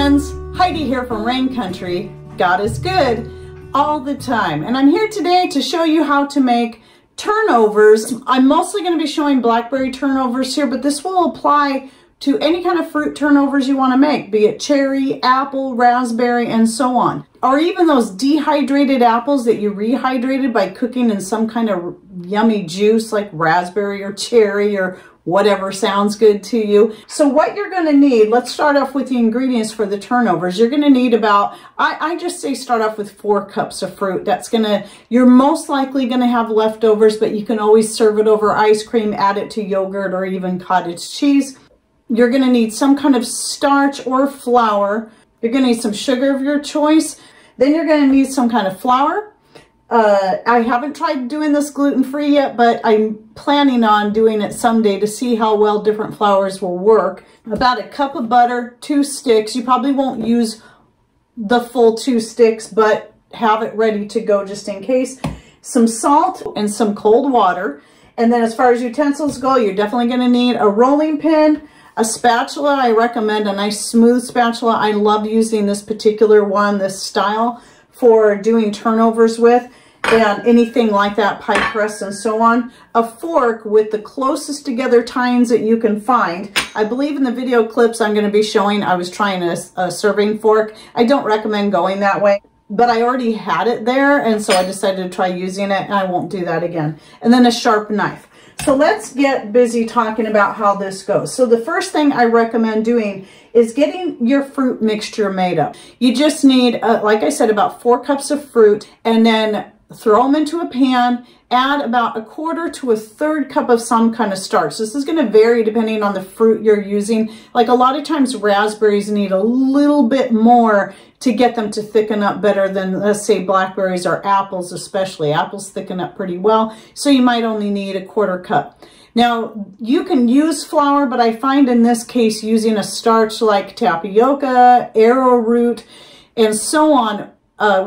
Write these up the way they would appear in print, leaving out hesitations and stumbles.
friends, Heidi here from Rain Country. God is good all the time. And I'm here today to show you how to make turnovers. I'm mostly going to be showing blackberry turnovers here, but this will apply to any kind of fruit turnovers you want to make, be it cherry, apple, raspberry, and so on. Or even those dehydrated apples that you rehydrated by cooking in some kind of yummy juice like raspberry or cherry or whatever sounds good to you. So what you're going to need, let's start off with the ingredients for the turnovers. You're going to need about, I just say start off with 4 cups of fruit. You're most likely going to have leftovers, but you can always serve it over ice cream, add it to yogurt or even cottage cheese. You're going to need some kind of starch or flour. You're going to need some sugar of your choice. Then you're going to need some kind of flour. I haven't tried doing this gluten-free yet, but I'm planning on doing it someday to see how well different flours will work. About a cup of butter, 2 sticks. You probably won't use the full 2 sticks, but have it ready to go just in case. Some salt and some cold water. And then as far as utensils go, you're definitely going to need a rolling pin, a spatula. I recommend a nice smooth spatula. I love using this particular one, this style, for doing turnovers with, and anything like that, pie crust and so on. A fork with the closest together tines that you can find. I believe in the video clips I'm going to be showing, I was trying a serving fork. I don't recommend going that way, but I already had it there, and so I decided to try using it, and I won't do that again. And then a sharp knife. So let's get busy talking about how this goes. So the first thing I recommend doing is getting your fruit mixture made up. You just need, like I said, about 4 cups of fruit, and then throw them into a pan, add about 1/4 to 1/3 cup of some kind of starch. This is going to vary depending on the fruit you're using. Like a lot of times raspberries need a little bit more to get them to thicken up better than, let's say, blackberries or apples especially. Apples thicken up pretty well, so you might only need 1/4 cup. Now, you can use flour, but I find in this case using a starch like tapioca, arrowroot, and so on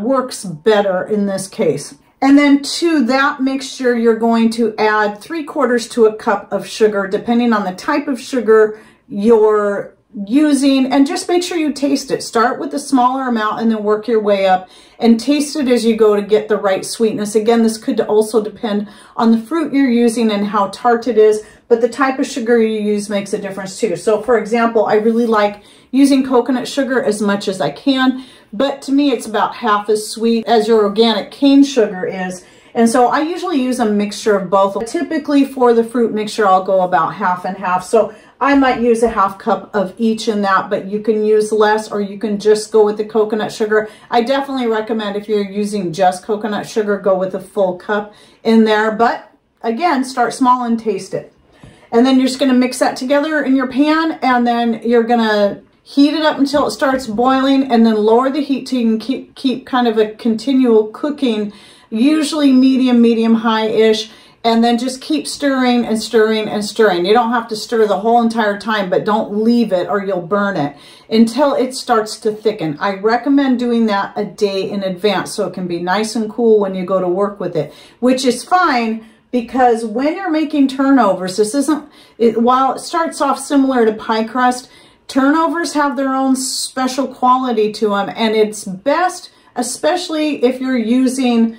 works better in this case. And then to that mixture, you're going to add 3/4 to a cup of sugar, depending on the type of sugar you're using, and just make sure you taste it. Start with a smaller amount and then work your way up and taste it as you go to get the right sweetness. Again, this could also depend on the fruit you're using and how tart it is, but the type of sugar you use makes a difference too. So for example, I really like using coconut sugar as much as I can, but to me it's about half as sweet as your organic cane sugar is. And so I usually use a mixture of both. Typically for the fruit mixture, I'll go about half and half. So I might use a 1/2 cup of each in that, but you can use less, or you can just go with the coconut sugar. I definitely recommend if you're using just coconut sugar, go with a full cup in there. But again, start small and taste it. And then you're just going to mix that together in your pan, and then you're going to heat it up until it starts boiling, and then lower the heat so you can keep kind of a continual cooking, usually medium high-ish, and then just keep stirring and stirring and stirring. You don't have to stir the whole entire time, but don't leave it or you'll burn it until it starts to thicken. I recommend doing that a day in advance so it can be nice and cool when you go to work with it, which is fine because when you're making turnovers, while it starts off similar to pie crust, turnovers have their own special quality to them, and it's best, especially if you're using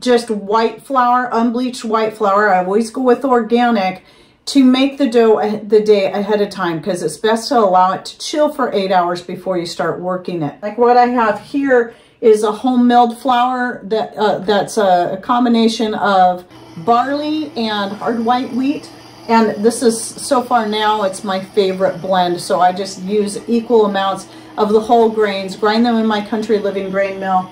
just white flour, unbleached white flour. I always go with organic, to make the dough the day ahead of time, because it's best to allow it to chill for 8 hours before you start working it. Like what I have here is a home milled flour that's a combination of barley and hard white wheat. And this is, so far now, it's my favorite blend. So I just use equal amounts of the whole grains, grind them in my Country Living grain mill.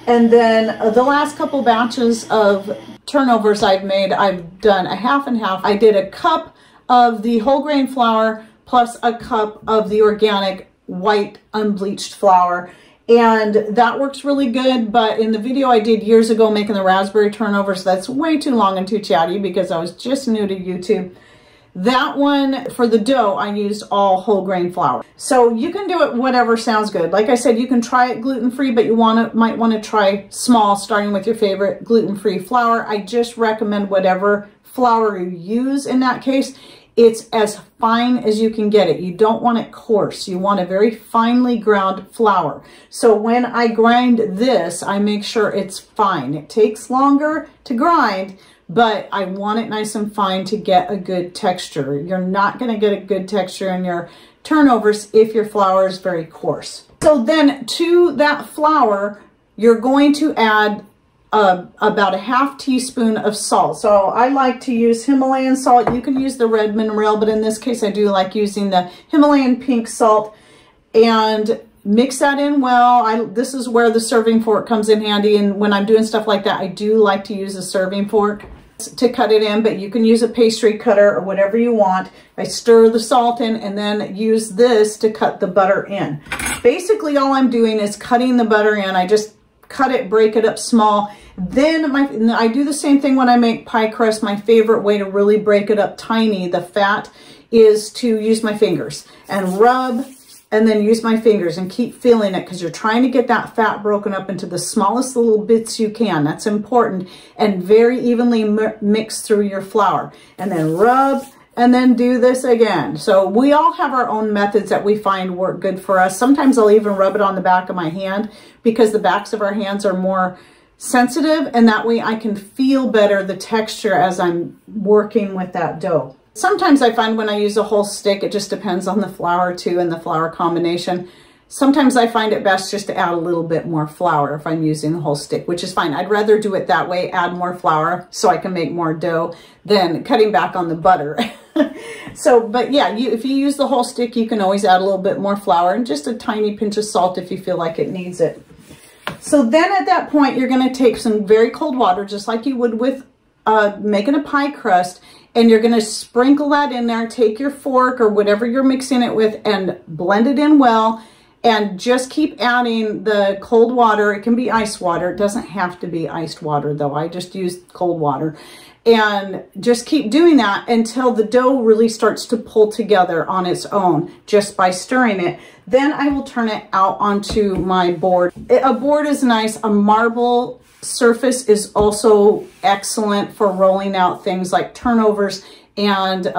And then the last couple batches of turnovers I've made, I've done a 1/2 and 1/2. I did a cup of the whole grain flour plus a cup of the organic white unbleached flour. And that works really good, but in the video I did years ago making the raspberry turnovers, that's way too long and too chatty because I was just new to YouTube. That one, for the dough, I used all whole grain flour. So you can do it whatever sounds good. Like I said, you can try it gluten-free, but you might want to try small, starting with your favorite gluten-free flour. I just recommend whatever flour you use in that case. it's as fine as you can get it. You don't want it coarse. You want a very finely ground flour. So when I grind this, I make sure it's fine. It takes longer to grind, but I want it nice and fine to get a good texture. You're not going to get a good texture in your turnovers if your flour is very coarse. So then to that flour, you're going to add about a ½ teaspoon of salt. So I like to use Himalayan salt. You can use the red mineral, but in this case I do like using the Himalayan pink salt, and mix that in well. This is where the serving fork comes in handy, and when I'm doing stuff like that, I do like to use a serving fork to cut it in, but you can use a pastry cutter or whatever you want. I stir the salt in and then use this to cut the butter in. Basically all I'm doing is cutting the butter in. I just cut it, break it up small. Then I do the same thing when I make pie crust. My favorite way to really break it up tiny, the fat, is to use my fingers and rub, and then use my fingers and keep feeling it, because you're trying to get that fat broken up into the smallest little bits you can. That's important. And very evenly mix through your flour. And then rub, and then do this again. So we all have our own methods that we find work good for us. Sometimes I'll even rub it on the back of my hand, because the backs of our hands are more sensitive, and that way I can feel better the texture as I'm working with that dough. Sometimes I find when I use a whole stick, it just depends on the flour too and the flour combination. Sometimes I find it best just to add a little bit more flour if I'm using the whole stick, which is fine. I'd rather do it that way, add more flour so I can make more dough, than cutting back on the butter. So, but yeah, if you use the whole stick, you can always add a little bit more flour and just a tiny pinch of salt if you feel like it needs it. So then at that point, you're going to take some very cold water, just like you would with making a pie crust, and you're going to sprinkle that in there. Take your fork or whatever you're mixing it with and blend it in well, and just keep adding the cold water. It can be ice water. It doesn't have to be iced water though. I just use cold water. And just keep doing that until the dough really starts to pull together on its own just by stirring it. Then I will turn it out onto my board. A board is nice. A marble surface is also excellent for rolling out things like turnovers and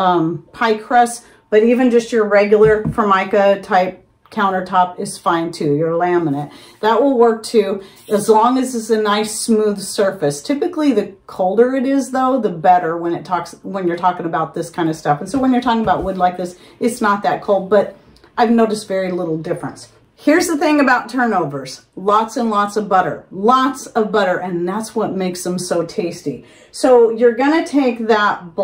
pie crusts, but even just your regular Formica type countertop is fine too, your laminate. That will work too, as long as it's a nice smooth surface. Typically the colder it is though, the better when you're talking about this kind of stuff. And so when you're talking about wood like this, it's not that cold, but I've noticed very little difference. Here's the thing about turnovers, lots and lots of butter, and that's what makes them so tasty. So you're gonna take that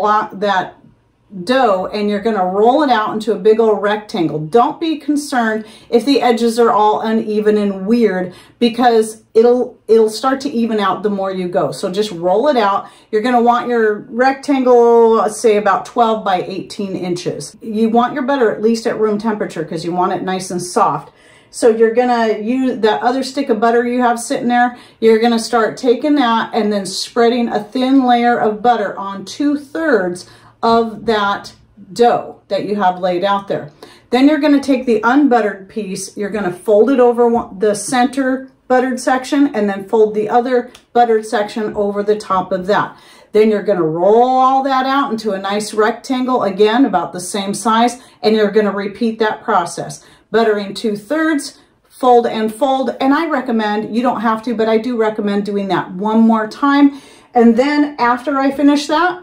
dough and you're going to roll it out into a big old rectangle. Don't be concerned if the edges are all uneven and weird, because it'll start to even out the more you go. So just roll it out. You're going to want your rectangle, let's say about 12 by 18 inches. You want your butter at least at room temperature, because you want it nice and soft. So you're going to use that other stick of butter you have sitting there. You're going to start taking that and then spreading a thin layer of butter on 2/3 of that dough that you have laid out there. Then you're going to take the unbuttered piece, you're going to fold it over the center buttered section, and then fold the other buttered section over the top of that. Then you're going to roll all that out into a nice rectangle, again about the same size, and you're going to repeat that process. Buttering 2/3, fold and fold, and I recommend, you don't have to, but I do recommend doing that one more time. And then after I finish that,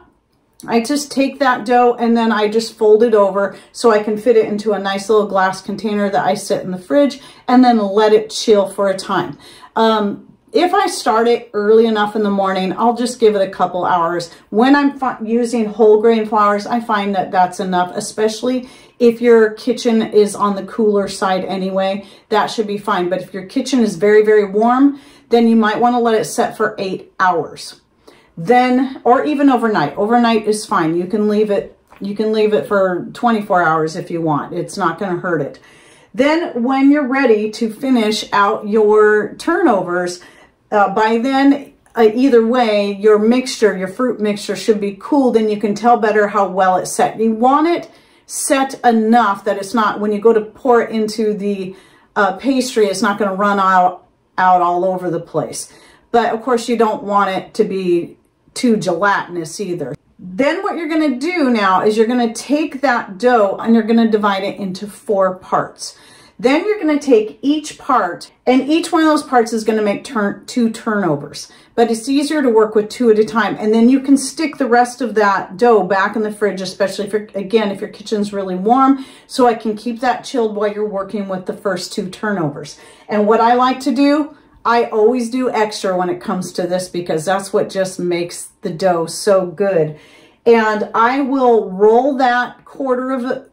I just take that dough and then I just fold it over so I can fit it into a nice little glass container that I set in the fridge, and then let it chill for a time. If I start it early enough in the morning, I'll just give it a couple hours. When I'm using whole grain flours, I find that that's enough, especially if your kitchen is on the cooler side anyway, that should be fine. But if your kitchen is very, very warm, then you might want to let it set for 8 hours. Then, or even overnight. Overnight is fine. You can leave it for 24 hours if you want. It's not going to hurt it. Then when you're ready to finish out your turnovers, by then, either way, your mixture, your fruit mixture should be cooled, and you can tell better how well it's set. You want it set enough that it's not, when you go to pour it into the pastry, it's not going to run out all over the place. But of course, you don't want it to be too gelatinous either. Then what you're gonna do now is you're gonna take that dough and you're gonna divide it into 4 parts. Then you're gonna take each part, and each one of those parts is gonna make 2 turnovers. But it's easier to work with 2 at a time. And then you can stick the rest of that dough back in the fridge, especially if if your kitchen's really warm, so I can keep that chilled while you're working with the first 2 turnovers. And what I like to do, I always do extra when it comes to this because that's what just makes the dough so good. And I will roll that quarter of a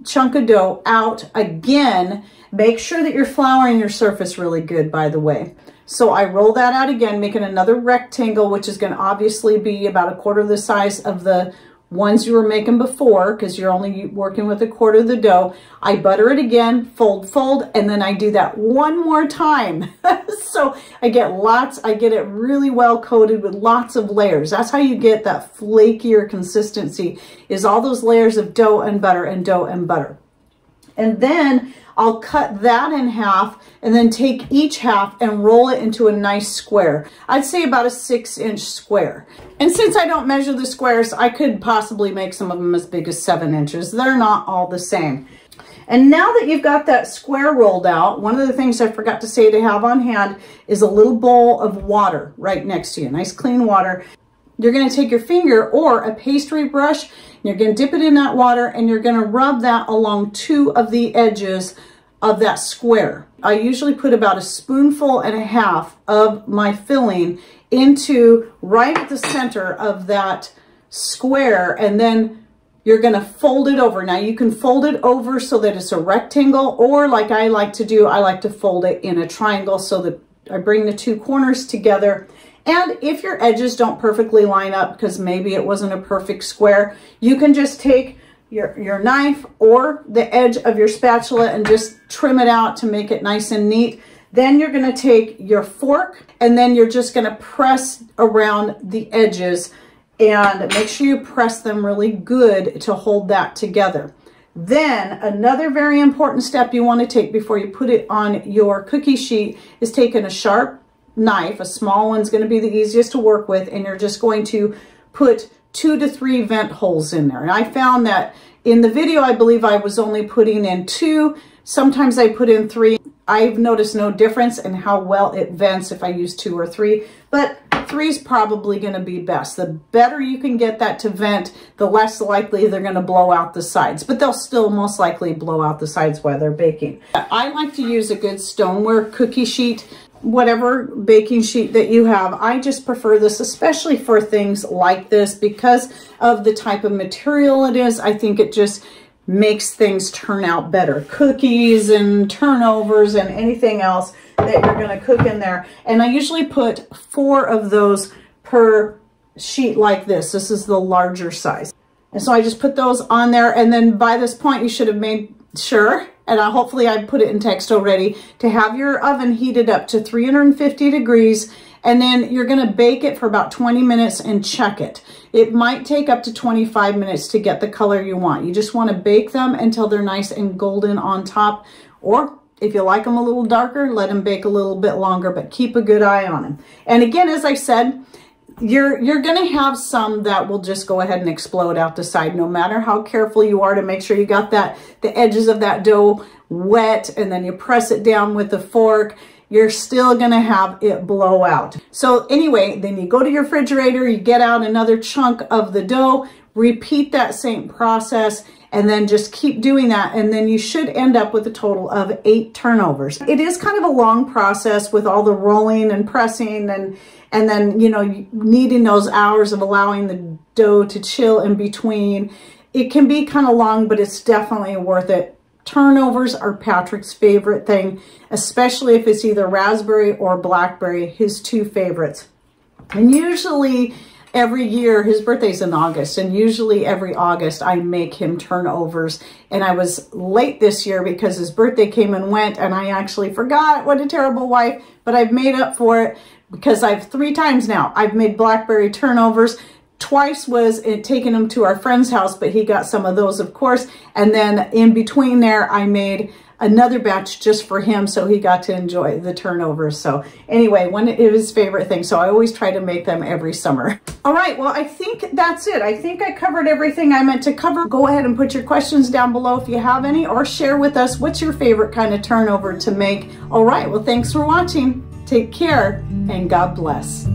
chunk of dough out again. Make sure that you're flouring your surface really good, by the way. So I roll that out again, making another rectangle, which is going to obviously be about 1/4 the size of the ones you were making before, because you're only working with 1/4 of the dough. I butter it again, fold, fold, and then I do that one more time. So I get it really well coated with lots of layers. That's how you get that flakier consistency, is all those layers of dough and butter and dough and butter. And then I'll cut that in half and then take each half and roll it into a nice square. I'd say about a 6-inch square. And since I don't measure the squares, I could possibly make some of them as big as 7 inches. They're not all the same. And now that you've got that square rolled out, one of the things I forgot to say to have on hand is a little bowl of water right next to you, nice clean water. You're going to take your finger or a pastry brush, and you're going to dip it in that water, and you're going to rub that along 2 of the edges of that square. I usually put about 1.5 spoonfuls of my filling into right at the center of that square, and then you're going to fold it over. Now you can fold it over so that it's a rectangle, or like I like to do, I like to fold it in a triangle so that I bring the 2 corners together. And if your edges don't perfectly line up, because maybe it wasn't a perfect square, you can just take your knife or the edge of your spatula and just trim it out to make it nice and neat. Then you're going to take your fork, and then you're just going to press around the edges and make sure you press them really good to hold that together. Then another very important step you want to take before you put it on your cookie sheet is taking a sharp knife. A small one's going to be the easiest to work with, and you're just going to put 2 to 3 vent holes in there. And I found that in the video, I believe I was only putting in 2. Sometimes I put in 3. I've noticed no difference in how well it vents if I use 2 or 3, but 3 is probably going to be best. The better you can get that to vent, the less likely they're going to blow out the sides, but they'll still most likely blow out the sides while they're baking. I like to use a good stoneware cookie sheet, whatever baking sheet that you have. I just prefer this, especially for things like this, because of the type of material it is. I think it just makes things turn out better. Cookies and turnovers and anything else that you're going to cook in there. And I usually put 4 of those per sheet like this. This is the larger size. And so I just put those on there. And then by this point, you should have made sure, and hopefully I put it in text already, to have your oven heated up to 350 degrees. And then you're going to bake it for about 20 minutes and check it. It might take up to 25 minutes to get the color you want. You just want to bake them until they're nice and golden on top. Or if you like them a little darker, let them bake a little bit longer, but keep a good eye on them. And again, as I said, you're going to have some that will just go ahead and explode out the side, no matter how careful you are to make sure you got the edges of that dough wet, and then you press it down with the fork. You're still going to have it blow out. So anyway, then you go to your refrigerator, you get out another chunk of the dough, repeat that same process, and then just keep doing that. And then you should end up with a total of 8 turnovers. It is kind of a long process with all the rolling and pressing and then, you know, needing those hours of allowing the dough to chill in between. It can be kind of long, but it's definitely worth it. Turnovers are Patrick's favorite thing, especially if it's either raspberry or blackberry, his 2 favorites. And usually every year, his birthday's in August, and usually every August I make him turnovers. And I was late this year because his birthday came and went, and I actually forgot. What a terrible wife, but I've made up for it because I've 3 times now. I've made blackberry turnovers. Twice was taking them to our friend's house, but he got some of those, of course. And then in between there, I made another batch just for him, so he got to enjoy the turnovers. So anyway, one of his favorite things. So I always try to make them every summer. All right, well, I think that's it. I think I covered everything I meant to cover. Go ahead and put your questions down below if you have any, or share with us what's your favorite kind of turnover to make. All right, well, thanks for watching. Take care, and God bless.